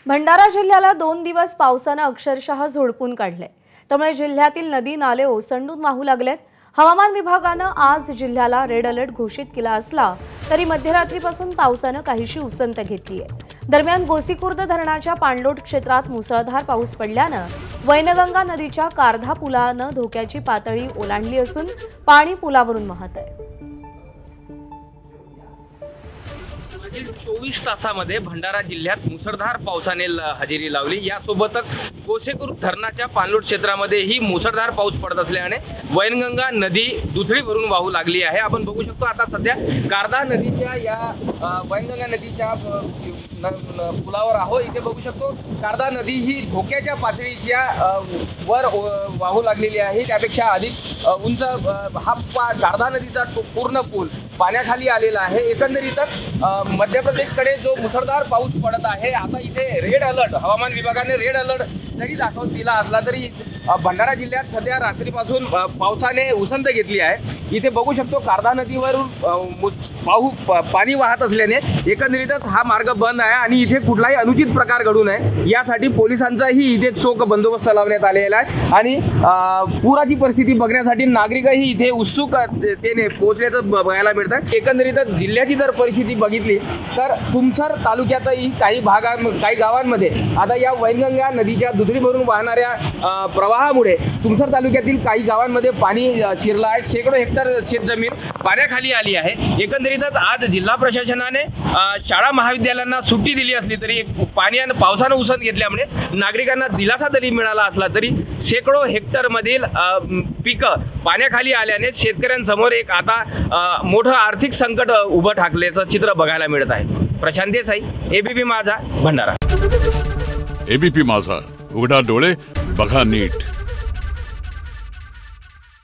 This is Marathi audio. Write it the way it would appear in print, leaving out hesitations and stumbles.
भंडारा जिल्ह्याला 2 दिवस पावसाने अक्षरशः झोडपून काढले। त्यामुळे जिल्ह्यातील नदी नाले ओसंडून वाहू लागलेत। हवामान विभागाने आज जिल्ह्याला रेड अलर्ट घोषित केला असला तरी मध्यरात्रीपासून पावसाने काहीशी उसंत घेतली आहे। दरम्यान गोसीखुर्द धरणाच्या पाणलोट क्षेत्रात मुसळधार पाऊस पडल्याने वैनगंगा नदीच्या कारधा पुलाने धोक्याची पातळी ओलांडली असून पाणी पुलावरून वाहत आहे। 24 तासामध्ये भंडारा जिल्ह्यात मुसळधार पावसाने हजेरी लावली। यासोबतच गोसीखुर्द धरणाच्या पाणलोट क्षेत्रामध्येही मुसळधार पाऊस पडत असल्याने वैनगंगा नदी दुथडी भरून वाहू लागली आहे। आपण बघू शकतो आता सध्या कारधा नदीच्या या वैनगंगा नदीच्या पुलावर आहोत। इथे बघू शकतो कारधा नदी ही धोक्याच्या पातळीच्या वर वाहू लागलेली आहे। त्यापेक्षा अधिक उंच हा कारधा नदीचा पूर्ण पूल पाण्याखाली आलेला आहे। एकंदरीतच मध्य प्रदेशकडे जो मुसळधार पाऊस पडत आहे, आता इथे रेड अलर्ट हवामान विभागाने रेड अलर्ट जरी दाखवून दिला असला तरी भंडारा जिल्ह्यात सध्या रात्रीपासून पावसाने उसंत घेतली आहे। इथे बघू शकतो कारधा नदीवरून पाणी वाहत असल्याने एकंदरीतच हा मार्ग बंद आहे आणि इथे कुठलाही अनुचित प्रकार घडू नये यासाठी पोलिसांचाही इथे चोख बंदोबस्त लावण्यात आलेला आहे आणि पुराची परिस्थिती बघण्यासाठी नागरिकही इथे उत्सुकतेने पोहोचल्याचं बघायला मिळतं। एकंदरीतच जिल्ह्याची जर परिस्थिती बघितली तर तुमसर तालुक्यातही काही गावांमध्ये आता या वैनगंगा नदीच्या दुथडी भरून वाहणाऱ्या प्रवाहामुळे तुमसर तालुक्यातील काही गावांमध्ये पाणी शिरलं आहे। शेकडो हेक्टर शेतजमीन पाण्याखाली आली आहे। एकंदरीतच आज जिल्हा प्रशासनाने शाळा महाविद्यालयांना सुट्टी दिली असली तरी पाण्याने पावसाने उसंत घेतल्यामुळे नागरिकांना दिलासा जरी मिळाला असला तरी शेकडो हेक्टर मधील पिकं पाण्याखाली आल्याने शेतकऱ्यांसमोर एक आता मोठं आर्थिक संकट उभं ठाकल्याचं चित्र बघायला मिळत आहे। प्रशांत देसाई, एबीपी माझा, भंडारा। एबीपी माझा, उघडा डोळे बघा नीट।